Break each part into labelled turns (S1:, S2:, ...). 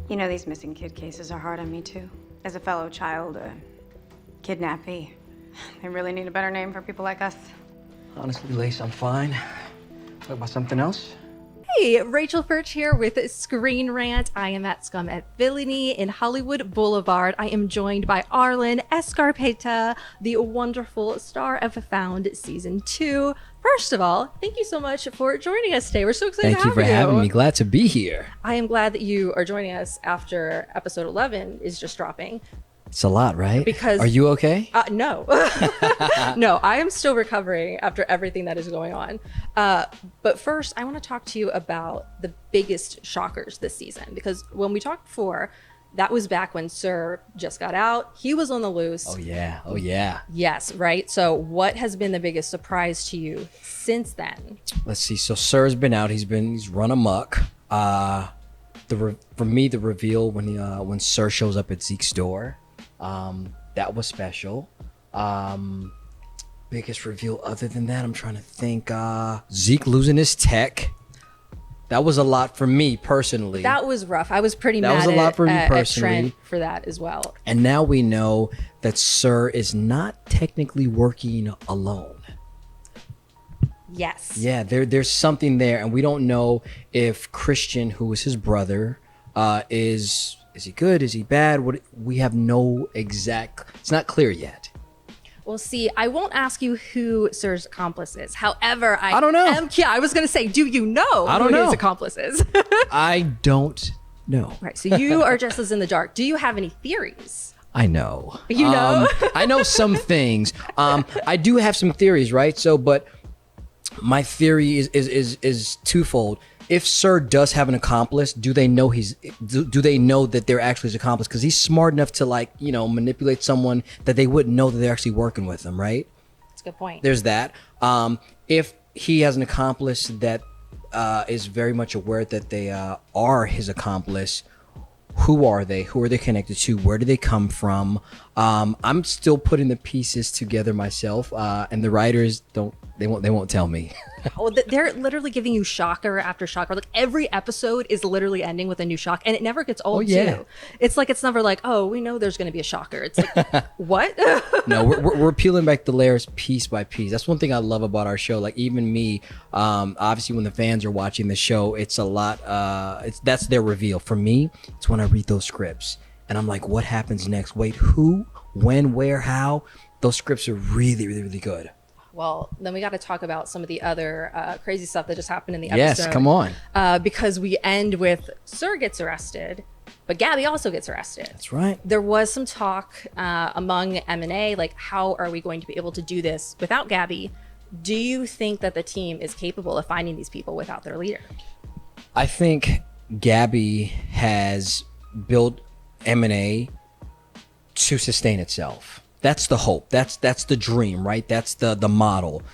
S1: You know, these missing kid cases are hard on me, too. As a fellow child, kidnappee. They really need a better name for people like us.
S2: Honestly, Lace, I'm fine. Talk about something else?
S3: Hey, Rachel Birch here with ScreenRant. I am at Scum and Villainy in Hollywood Boulevard. I am joined by Arlen Escarpeta, the wonderful star of Found Season 2. First of all, thank you so much for joining us today. We're so excited to have you.
S2: Thank you for having me. Glad to be here.
S3: I am glad that you are joining us after episode 11 is just dropping.
S2: It's a lot, right?
S3: Because
S2: are you okay?
S3: No. No, I am still recovering after everything that is going on. But first, I want to talk to you about the biggest shockers this season. Because when we talked before, that was back when Sir just got out. He was on the loose.
S2: Oh, yeah. Oh, yeah.
S3: Yes, right? So what has been the biggest surprise to you since then?
S2: Let's see. So Sir's been out. He's run amok. For me, the reveal when Sir shows up at Zeke's door, that was special. Biggest reveal other than that, I'm trying to think. Zeke losing his tech. That was a lot for me personally.
S3: That was rough. I was pretty mad at Trent for that as well.
S2: And now we know that Sir is not technically working alone.
S3: Yes.
S2: Yeah, there's something there, and we don't know if Christian, who is his brother, is he good? Is he bad? We have no exact. It's not clear yet.
S3: Well, see, I won't ask you who Sir's accomplice is. However,
S2: I don't know.
S3: I was going to say, do you know who his accomplice is?
S2: I don't know.
S3: Right. So you are just as in the dark. Do you have any theories?
S2: I know.
S3: You know?
S2: I know some things. I do have some theories, right? So, but my theory is twofold. If Sir does have an accomplice, do they know that they're actually his accomplice? Because he's smart enough to manipulate someone that they wouldn't know that they're actually working with him, right?
S3: That's a good point.
S2: There's that. If he has an accomplice that is very much aware that they are his accomplice, who are they? Who are they connected to? Where do they come from? I'm still putting the pieces together myself, and the writers won't tell me.
S3: Oh, they're literally giving you shocker after shocker. Like every episode is literally ending with a new shock, and it never gets old too. It's never like, oh, we know there's going to be a shocker. It's like, what?
S2: No, we're peeling back the layers piece by piece. That's one thing I love about our show. Like even me, obviously when the fans are watching the show, it's a lot. That's their reveal. For me, it's when I read those scripts and I'm like, what happens next? Wait, who, when, where, how? Those scripts are really, really, really good.
S3: Well, then we got to talk about some of the other crazy stuff that just happened in the episode.
S2: Yes, come on.
S3: Because we end with Sir gets arrested, but Gabi also gets arrested.
S2: That's right.
S3: There was some talk among M&A, like how are we going to be able to do this without Gabi? Do you think that the team is capable of finding these people without their leader?
S2: I think Gabi has built M&A to sustain itself. That's the hope. That's the dream, right? That's the model.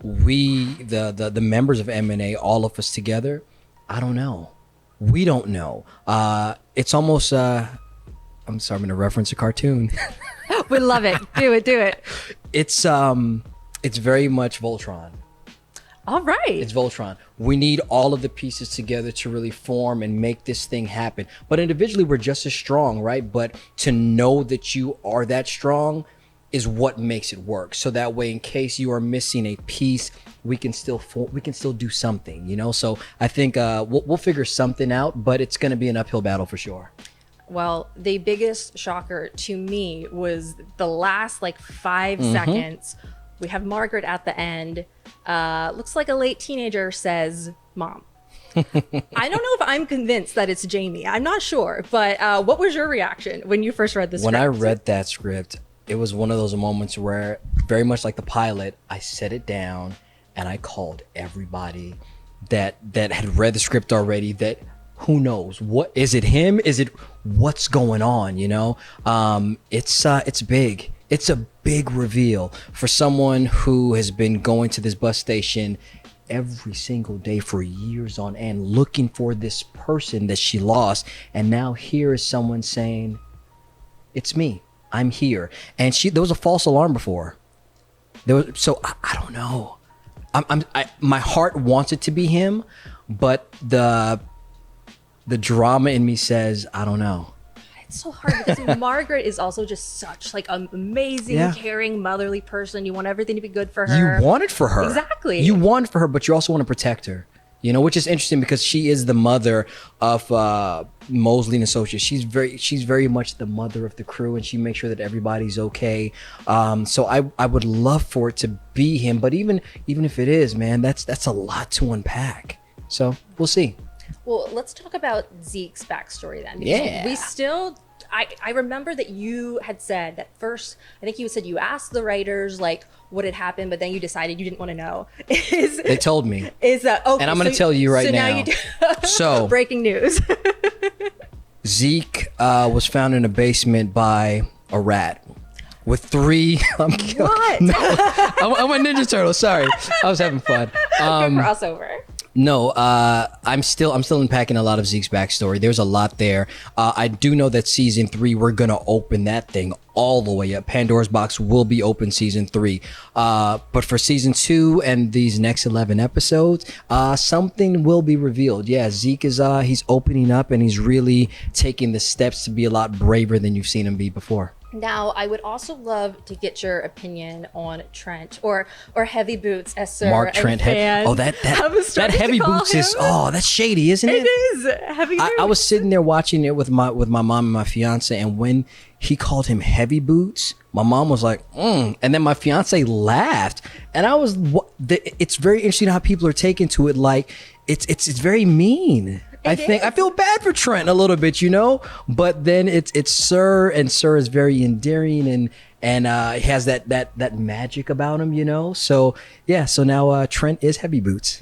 S2: We, the members of M&A, all of us together, I don't know. We don't know. It's almost, I'm sorry, I'm going to reference a cartoon.
S3: We love it. Do it.
S2: It's very much Voltron.
S3: All right.
S2: It's Voltron. We need all of the pieces together to really form and make this thing happen. But individually, we're just as strong, right? But to know that you are that strong is what makes it work. So that way, in case you are missing a piece, we can still do something, you know? So I think we'll figure something out, but it's going to be an uphill battle for sure.
S3: Well, the biggest shocker to me was the last 5 seconds. We have Margaret at the end. Looks like a late teenager says, "Mom." I don't know if I'm convinced that it's Jamie. I'm not sure. But what was your reaction when you first read the script?
S2: When I read that script, it was one of those moments where, very much like the pilot, I set it down and I called everybody that had read the script already, that who knows, what is it, him, is it, what's going on, you know? It's big. It's a big reveal for someone who has been going to this bus station every single day for years on end, looking for this person that she lost. And now here is someone saying, it's me, I'm here. And there was a false alarm before. So I don't know. My heart wants it to be him, but the the drama in me says, I don't know.
S3: It's so hard because Margaret is also just such like an amazing, caring, motherly person. You want everything to be good for her.
S2: You want it for her.
S3: Exactly.
S2: You want it for her, but you also want to protect her. You know, which is interesting because she is the mother of Mosley and Associates. She's very much the mother of the crew, and she makes sure that everybody's okay. So I would love for it to be him, but even if it is, man, that's a lot to unpack. So we'll see.
S3: Well, let's talk about Zeke's backstory then.
S2: Yeah.
S3: We still, I remember that you had said that first, I think you said you asked the writers like what had happened, but then you decided you didn't want to know.
S2: They told me.
S3: Okay,
S2: and I'm going to tell you right now.
S3: So now you do.
S2: So
S3: breaking news.
S2: Zeke was found in a basement by a rat with 3.
S3: What?
S2: No, I'm a Ninja Turtle. Sorry, I was having fun.
S3: Good crossover.
S2: No, I'm still unpacking a lot of Zeke's backstory. There's a lot there. I do know that season 3, we're gonna open that thing all the way up. Pandora's box will be open season 3. But for season 2 and these next 11 episodes, something will be revealed. Yeah, Zeke is he's opening up and he's really taking the steps to be a lot braver than you've seen him be before.
S3: Now, I would also love to get your opinion on Trent or Heavy Boots, as Sir
S2: Mark Trent. That Heavy Boots is that's shady, isn't it?
S3: It is Heavy Boots.
S2: I was sitting there watching it with my mom and my fiance, and when he called him Heavy Boots, my mom was like, and then my fiance laughed, and I was. It's very interesting how people are taken to it like it's very mean. I feel bad for Trent a little bit, you know, but then it's Sir, and Sir is very endearing and he has that magic about him, you know. So yeah, so now Trent is Heavy Boots.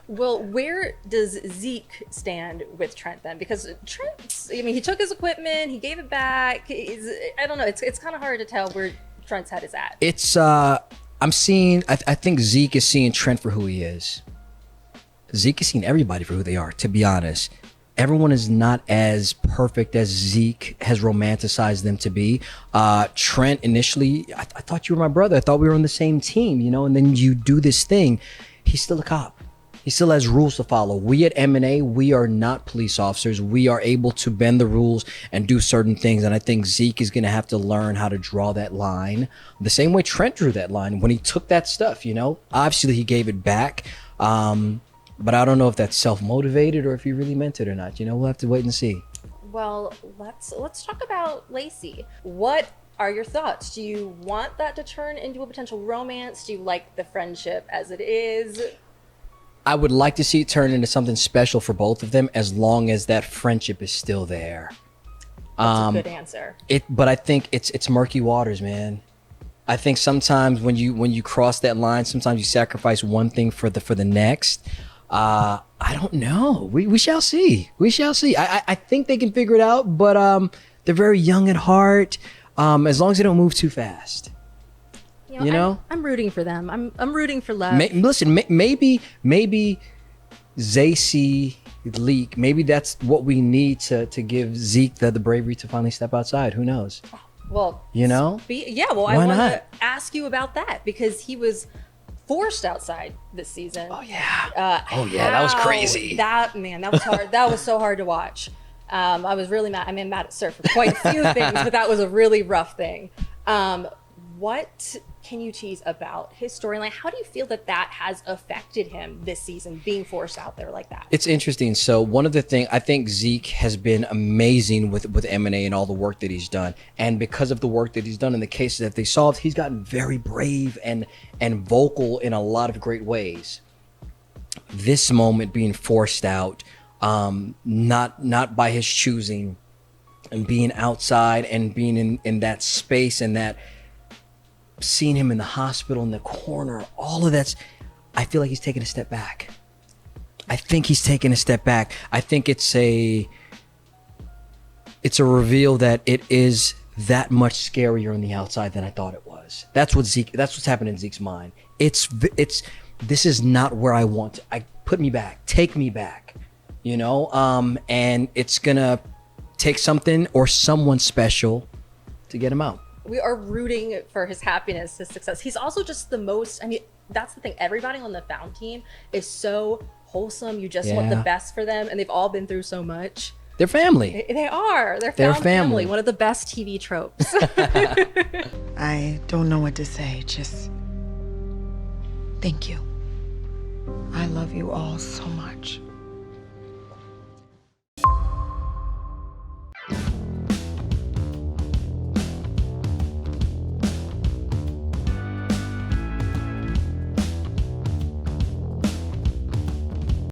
S3: Well, where does Zeke stand with Trent then? Because Trent, I mean, he took his equipment, he gave it back. I don't know. It's kind of hard to tell where Trent's head is at.
S2: It's I'm seeing. I think Zeke is seeing Trent for who he is. Zeke is seeing everybody for who they are, to be honest. Everyone is not as perfect as Zeke has romanticized them to be. Trent, initially, I thought you were my brother. I thought we were on the same team, you know, and then you do this thing. He's still a cop. He still has rules to follow. We at M&A, we are not police officers. We are able to bend the rules and do certain things. And I think Zeke is going to have to learn how to draw that line the same way Trent drew that line when he took that stuff, you know. Obviously, he gave it back. But I don't know if that's self-motivated or if he really meant it or not. You know, we'll have to wait and see.
S3: Well, let's talk about Lacey. What are your thoughts? Do you want that to turn into a potential romance? Do you like the friendship as it is?
S2: I would like to see it turn into something special for both of them as long as that friendship is still there.
S3: That's a good answer.
S2: But I think it's murky waters, man. I think sometimes when you cross that line, sometimes you sacrifice one thing for the next. I don't know. We shall see. We shall see. I think they can figure it out, but they're very young at heart. As long as they don't move too fast. You know?
S3: I'm rooting for them. I'm rooting for love.
S2: Listen, maybe Zacy leak. Maybe that's what we need to give Zeke the bravery to finally step outside. Who knows?
S3: Well,
S2: you know?
S3: I want to ask you about that because he was forced outside this season.
S2: Oh yeah. That was crazy.
S3: That was hard. That was so hard to watch. I was really mad. I mean, mad at Sir for quite a few things, but that was a really rough thing. What can you tease about his storyline? How do you feel that has affected him this season, being forced out there like that?
S2: It's interesting. So one of the things, I think Zeke has been amazing with M&A and all the work that he's done. And because of the work that he's done and the cases that they solved, he's gotten very brave and vocal in a lot of great ways. This moment being forced out, not by his choosing, and being outside and being in that space and that seeing him in the hospital in the corner, all of that's, I feel like he's taking a step back. I think he's taking a step back. I think it's a reveal that it is that much scarier on the outside than I thought it was. That's what's happened in Zeke's mind. This is not where I want to, put me back, take me back, you know? And it's gonna take something or someone special to get him out.
S3: We are rooting for his happiness, his success. He's also just the most, I mean, that's the thing. Everybody on the Found team is so wholesome. You just want the
S2: Yeah.
S3: best for them, and they've all been through so much.
S2: They're family.
S3: They are. They're
S2: They're
S3: found
S2: family.
S3: One of the best TV tropes.
S4: I don't know what to say, just thank you. I love you all so much.